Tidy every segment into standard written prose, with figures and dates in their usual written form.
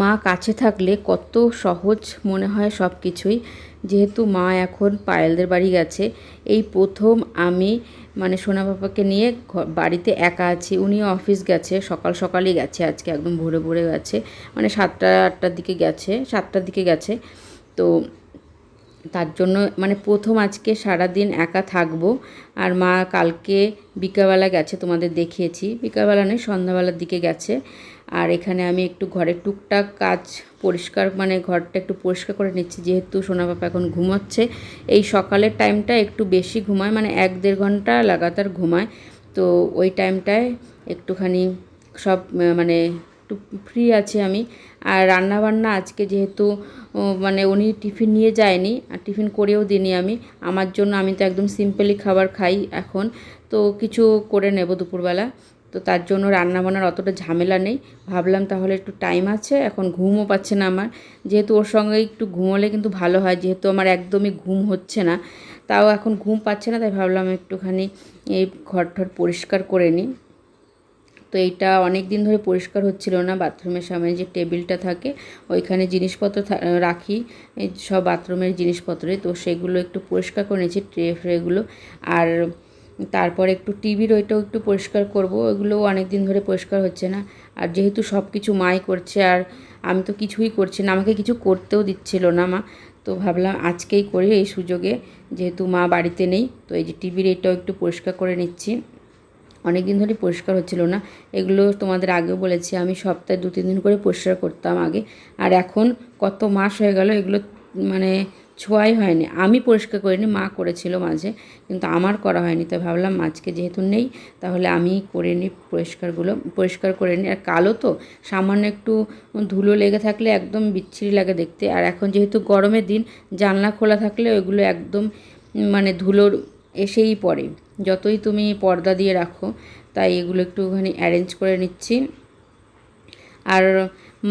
মা কাছে থাকলে কত সহজ মনে হয় সব কিছুই। যেহেতু মা এখন পায়েলদের বাড়ি গেছে, এই প্রথম আমি মানে সোনা পাপাকে নিয়ে বাড়িতে একা আছি। উনিও অফিস গেছে, সকাল সকালই গেছে, আজকে একদম ভোরে ভোরে গেছে, মানে 7টা-8টার দিকে গেছে, 7টার দিকে গেছে। তো তার জন্য মানে প্রথম আজকে সারাদিন একা থাকবো। আর মা কালকে বিকালবেলা গেছে, তোমাদের দেখিয়েছি, বিকালবেলা নয় সন্ধ্যাবেলার দিকে গেছে। আর এখানে আমি একটু ঘরের টুকটাক কাজ পরিষ্কার, মানে ঘরটা একটু পরিষ্কার করে নিচ্ছি, যেহেতু সোনা পাপা এখন ঘুমোচ্ছে। এই সকালের টাইমটা একটু বেশি ঘুমায়, মানে 1-1.5 ঘন্টা লাগাতার ঘুমায়। তো ওই টাইমটায় একটুখানি সব মানে একটু ফ্রি আছি আমি। আর রান্নাবান্না আজকে যেহেতু মানে উনি টিফিন নিয়ে যায়নি, আর টিফিন করেও দিইনি আমি আমার জন্য। আমি তো একদম সিম্পলি খাবার খাই এখন, তো কিছু করে নেব দুপুরবেলা। তো তার জন্য রান্নাবান্নার অতটা ঝামেলা নেই। ভাবলাম তাহলে একটু টাইম আছে, এখন ঘুমও পাচ্ছে না আমার, যেহেতু ওর সঙ্গে একটু ঘুমোলে কিন্তু ভালো হয়, যেহেতু আমার একদমই ঘুম হচ্ছে না। তাও এখন ঘুম পাচ্ছে না, তাই ভাবলাম একটুখানি এই ঘর ঠর পরিষ্কার করে নিই। তো এইটা অনেক দিন ধরে পরিষ্কার হচ্ছিল না। বাথরুমের সামনে যে টেবিলটা থাকে, ওইখানে জিনিসপত্র রাখি, এই সব বাথরুমের জিনিসপত্রে, তো সেগুলো একটু পরিষ্কার করে নিয়েছি, ট্রে ফ্রেগুলো। আর তারপর একটু টিভির ওইটাও একটু পরিষ্কার করব, ওইগুলোও অনেক দিন ধরে পরিষ্কার হচ্ছে না। আর যেহেতু সব কিছু মাই করছে, আর আমি তো কিছুই করছি না, আমাকে কিছু করতেও দিচ্ছিল না মা। তো ভাবলাম আজকেই করি এই সুযোগে, যেহেতু মা বাড়িতে নেই। তো এই যে টিভির এটাও একটু পরিষ্কার করে নিচ্ছি, অনেক দিন ধরে পরিষ্কার হচ্ছিল না। এগুলো তোমাদের আগেও বলেছি, আমি সপ্তাহে 2-3 দিন করে পরিষ্কার করতাম আগে। আর এখন কত মাস হয়ে গেল এগুলো মানে ছোঁয়াই হয়নি। আমি পরিষ্কার করিনি, মা করেছিল মাঝে, কিন্তু আমার করা হয়নি। তাই ভাবলাম আজকে যেহেতু নেই, তাহলে আমি করে নিই পরিষ্কার করে নিই। আর কালো তো, সামান্য একটু ধুলো লেগে থাকলে একদম বিচ্ছিরি লাগে দেখতে। আর এখন যেহেতু গরমের দিন, জানলা খোলা থাকলে ওইগুলো একদম মানে ধুলোর এসেই পড়ে, যতই তুমি পর্দা দিয়ে রাখো। তাই এগুলো একটুখানি অ্যারেঞ্জ করে নিচ্ছি। আর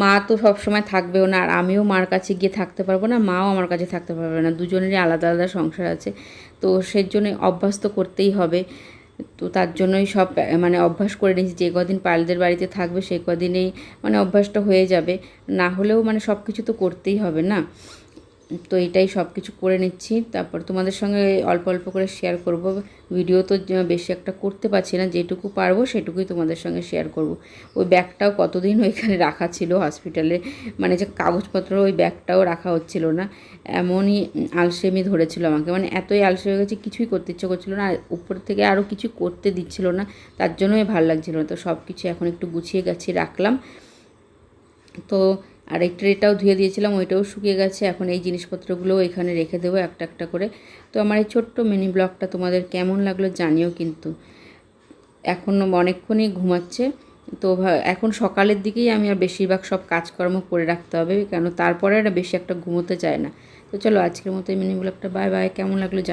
মা তো সব সময় থাকবেও না, আর আমিও মার কাছে গিয়ে থাকতে পারবো না, মাও আমার কাছে থাকতে পারবে না, দুজনেরই আলাদা আলাদা সংসার আছে। তো সেজন্য অভ্যাস তো করতেই হবে। তো তার জন্যই সব মানে অভ্যাস করে নিয়েছি, যে কদিন পায়েলদের বাড়িতে থাকবে সেই কদিনেই মানে অভ্যাসটা হয়ে যাবে। না হলেও মানে সব কিছু তো করতেই হবে না। তো এটাই সব কিছু করে নিচ্ছি, তারপর তোমাদের সঙ্গে অল্প অল্প করে শেয়ার করব। ভিডিও তো বেশি একটা করতে পারছি না, যেটুকু পারবো সেটুকুই তোমাদের সঙ্গে শেয়ার করব। ওই ব্যাগটাও কতদিন ওইখানে রাখা ছিল হসপিটালে, মানে যে কাগজপত্র, ওই ব্যাগটাও রাখা হচ্ছিল না। এমনই আলসেমি ধরেছিল আমাকে, মানে এতই আলসে হয়ে গেছে, কিছুই করতে ইচ্ছে করছিল না, আর উপর থেকে আরও কিছু করতে দিচ্ছিল না, তার জন্যই ভালো লাগছিল না। তো সব কিছু এখন একটু গুছিয়ে গেছি রাখলাম। তো আর এই ট্রেটাও ধুয়ে দিয়েছিলাম, ওইটাও শুকিয়ে গেছে। এখন এই জিনিসপত্রগুলোও এখানে রেখে দেবো একটা একটা করে। তো আমার এই ছোট্ট মিনি ব্লগটা তোমাদের কেমন লাগলো জানিও কিন্তু। এখন অনেকক্ষণই ঘুমাচ্ছে, তো এখন সকালের দিকেই আমি আর বেশিরভাগ সব কাজকর্ম করে রাখতে হবে, কেন তারপরে আর বেশি একটা ঘুমোতে চায় না। তো চলো আজকের মতো এই মিনি ব্লগটা, বাই বাই। কেমন লাগলো